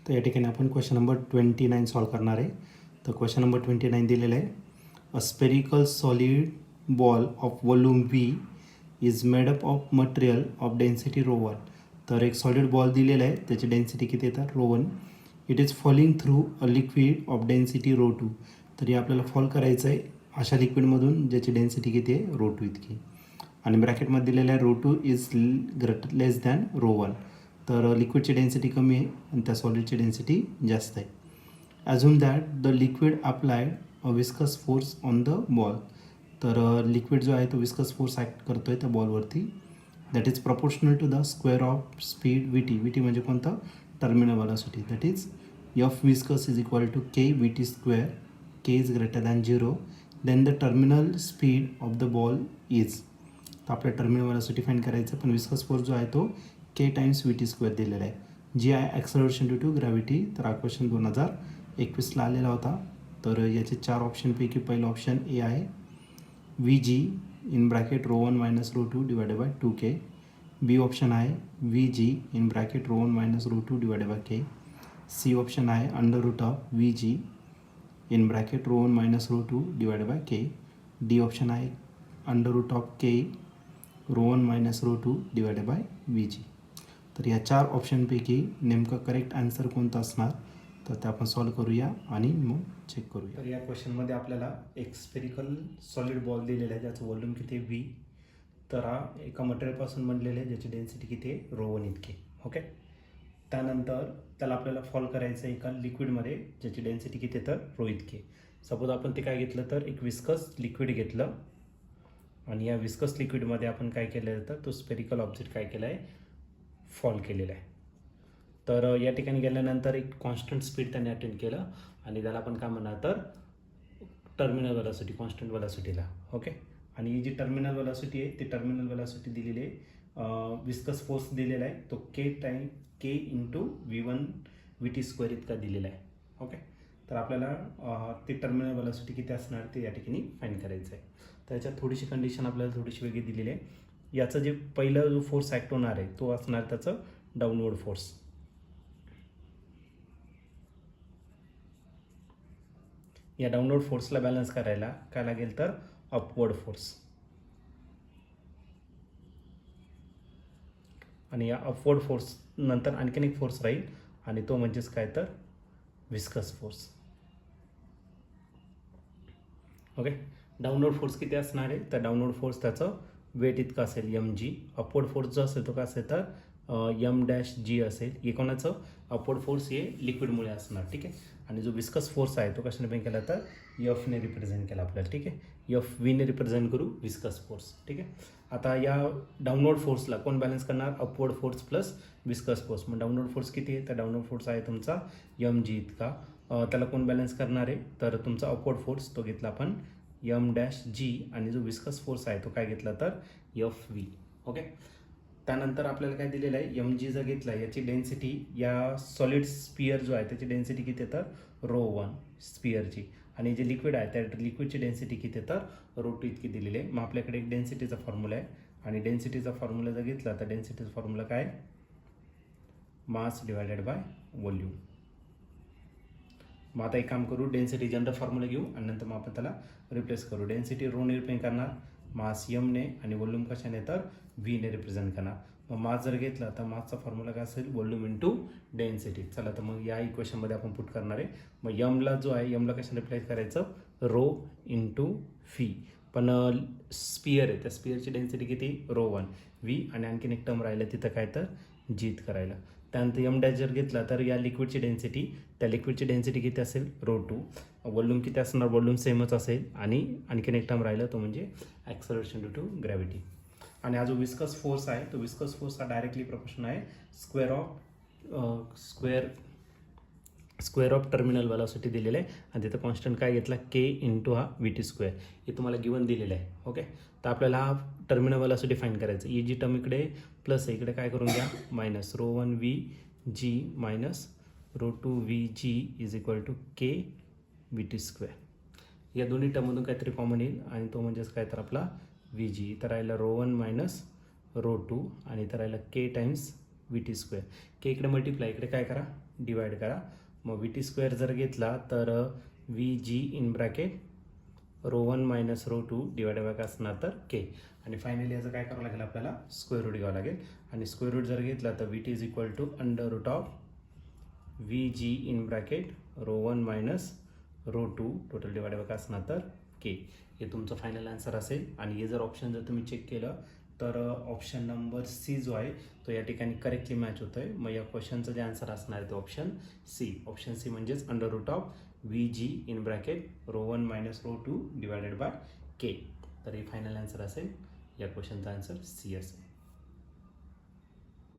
तर या ठिकाणी आपण क्वेश्चन नंबर 29 सॉल्व करणार आहे. तर क्वेश्चन नंबर 29 दिलेला आहे. A spherical solid ball of volume V is made up of material of density rho one. तर एक सॉलिड बॉल दिलेला आहे, त्याची डेन्सिटी किती येतात rho one. It is falling through a liquid of density rho two. तर हे आपल्याला फॉल करायचं आहे अशा लिक्विडमधून ज्याची डेन्सिटी किती आहे रो टू इतकी. आणि ब्रॅकेटमध्ये दिलेलं आहे rho two is less than rho one. तर लिक्विडची डेन्सिटी कमी आहे आणि त्या सॉलिडची डेन्सिटी जास्त आहे. Assume that the liquid applied a viscous force on the ball. तर लिक्विड जो आहे तो विस्कस फोर्स ॲक्ट करतो आहे त्या बॉलवरती. That is proportional to the square of speed V T. V T म्हणजे कोणतं terminal velocity. That is F viscous is equal to K V T square. K is greater than 0. Then the terminal speed of the ball is. तर आपल्या terminal velocity find करायचं, पण viscous force जो आहे तो के times V T square दिलेला आहे. जी आहे ॲक्सलरेशन ड्यू टू ग्रॅव्हिटी. तर हा क्वेश्चन 2021ला आलेला होता. तर याचे 4 ऑप्शनपैकी पहिलं ऑप्शन ए आहे V G in bracket rho one minus rho two divided by 2K. B option आहे V G in bracket rho one minus rho two divided by K. C option आहे under root of V G in bracket rho one minus rho two divided by K. D option आहे under root of K rho one minus rho two divided by V G. तर या 4 ऑप्शनपैकी नेमकं correct answer कोणतं असणार तर ते आपण solve करूया आणि मग चेक करूया. तर या क्वेश्चनमध्ये आपल्याला एक स्पेरिकल सॉलिड बॉल दिलेला आहे, ज्याचं वॉल्यूम किती आहे व्ही. तर हा एका मटेरियलपासून बनलेलं आहे, ज्याची डेन्सिटी किती आहे रो वन इतकी. ओके. त्यानंतर त्याला आपल्याला फॉल करायचं आहे एका लिक्विडमध्ये, ज्याची डेन्सिटी किती आहे तर रो इतकी. सपोज आपण ते काय घेतलं तर एक विस्कस लिक्विड घेतलं आणि या विस्कस लिक्विडमध्ये आपण काय केलं तर तो स्पेरिकल ऑब्जेक्ट काय केला आहे फॉल केलेला आहे. तर या ठिकाणी गेल्यानंतर एक कॉन्स्टंट स्पीड त्याने अटेंड केलं आणि त्याला आपण काय म्हणणार तर टर्मिनल व्हेलॉसिटी, कॉन्स्टंट व्हेलॉसिटीला. ओके. आणि ही जी टर्मिनल व्हेलॉसिटी आहे ती टर्मिनल व्हेलॉसिटी दिलेली आहे, विस्कस फोर्स दिलेला आहे तो के इंटू व्ही टी स्क्वेअर इतका दिलेला आहे. ओके. तर आपल्याला ती टर्मिनल व्हेलॉसिटी किती असणार ते या ठिकाणी फाइंड करायचं आहे. तर याच्यात थोडीशी कंडिशन आपल्याला थोडीशी वेगळी दिलेली आहे. याचं जे पहिलं जो फोर्स ॲक्ट होणार आहे तो असणार त्याचं डाऊनवर्ड फोर्स. या डाऊनवर्ड फोर्सला बॅलन्स करायला काय लागेल तर अपवर्ड फोर्स. आणि या अपवर्ड फोर्स नंतर आणखीन एक फोर्स राहील आणि तो म्हणजेच काय तर viscous force. Okay. Downward force किती असणार आहे तर डाऊनवर्ड फोर्स त्याचं वेट इतकं असेल एम जी. अपवर्ड फोर्स जो असेल तो काय असेल तर एम डॅश जी असेल. हे कोणाचं अपवर्ड फोर्स हे लिक्विडमुळे असणार. ठीक आहे. आणि जो विस्कस फोर्स आहे तो कशाने पण केला तर एफने रिप्रेझेंट केला आपल्याला. ठीक आहे. एफ व्हीने रिप्रेझेंट करू विस्कस फोर्स. ठीक आहे. आता या डाऊनवर्ड फोर्सला कोण बॅलन्स करणार upward force plus viscous force. मग डाऊनवर्ड फोर्स किती आहे तर डाऊनवर्ड फोर्स आहे तुमचा एम जी इतका. त्याला कोण बॅलन्स करणार आहे तर तुमचा अपवर्ड फोर्स तो घेतला आपण एम डॅश जी आणि जो विस्कस फोर्स आहे तो काय घेतला तर एफ व्ही. ओके. त्यानंतर आपल्याला काय दिलेलं आहे एम जी जर घेतला याची डेन्सिटी या सॉलिड स्पियर जो आहे त्याची डेन्सिटी किती आहे तर रो वन स्पियरची. आणि जे लिक्विड आहे त्या लिक्विडची डेन्सिटी किती आहे तर रो टू इतकी दिलेली आहे. मग आपल्याकडे एक डेन्सिटीचा फॉर्म्युला आहे आणि डेन्सिटीचा फॉर्म्युला जर घेतला तर डेन्सिटीचा फॉर्म्युला काय मास डिवायडेड बाय व्हॉल्यूम. मग आता एक काम करू डेन्सिटी जनरल फॉर्म्युला घेऊ आणि नंतर मग आपण त्याला रिप्लेस करू. डेन्सिटी रोने रिप्रेझेंट करणार मास एमने आणि व्हॉल्यूम कशाने तर व्हीने रिप्रेझेंट करणार. मग मास जर घेतला तर मासचा फॉर्म्युला काय असेल व्हॉल्यूम इंटू डेन्सिटी. चला तर मग या इक्वेशनमध्ये आपण पुट करणार आहे. मग यमला जो आहे यमला कशाने रिप्लेस करायचं रो इंटू व्ही. पण स्पियर आहे त्या स्पियरची डेन्सिटी किती रो वन व्ही आणि आणखीन एक टर्म राहिलं तिथं काय तर जीत करायला. त्यानंतर एम डॅश जर घेतला तर या लिक्विडची डेन्सिटी त्या लिक्विडची डेन्सिटी किती असेल रो टू. व्हॉल्यूम किती असणार व्हॉल्यूम सेमच असेल आणि आणखीन एक टर्म राहिलं तो म्हणजे ॲक्सलरेशन ड्यू टू ग्रॅव्हिटी. आणि हा जो विस्कस फोर्स आहे तो विस्कस फोर्स हा डायरेक्टली प्रपोर्शन आहे स्क्वेअर ऑफ टर्मिनल व्हेलॉसिटी दिलेलं आहे आणि तिथं कॉन्स्टंट काय घेतला के इंटू हा व्ही टी स्क्वेअर. हे तुम्हाला गिवन दिलेलं आहे. ओके. तर आपल्याला हा टर्मिनल व्हेलॉसिटी फाइंड करायचं. ही जी टर्म इकडे प्लस आहे इकडे काय करून घ्या minus rho one V G minus rho two V G is equal to K V T square. या दोन्ही टर्ममधून काहीतरी कॉमन येईल आणि तो म्हणजेच काय तर आपला व्ही जी. इथं राहिला rho one minus rho two आणि इथं राहिला K times V T square. K इकडे मल्टिप्लाय इकडे काय करा डिवाइड करा. मग व्ही टी स्क्वेअर जर घेतला तर V G in bracket rho 1 minus rho 2 divided by काय असणार तर के. आणि फायनली याचं काय करावं लागेल आपल्याला स्क्वेअर रूट घ्यावं लागेल. आणि स्क्वेअर रूट जर घेतला तर V T is equal to under root of V G in bracket rho 1 minus rho 2 total divided by काय असणार तर के. हे तुमचं फायनल आन्सर असेल. आणि हे जर ऑप्शन जर तुम्ही चेक केलं तर ऑप्शन नंबर सी जो आहे तो या ठिकाणी करेक्टली मॅच होतो आहे. मग या क्वेश्चनचं जे आन्सर असणार आहे ते ऑप्शन सी. ऑप्शन सी म्हणजेच under root of V G in bracket rho 1 minus rho 2 divided by K. तर हे फायनल आन्सर असेल. या क्वेश्चनचा आन्सर सी असेल.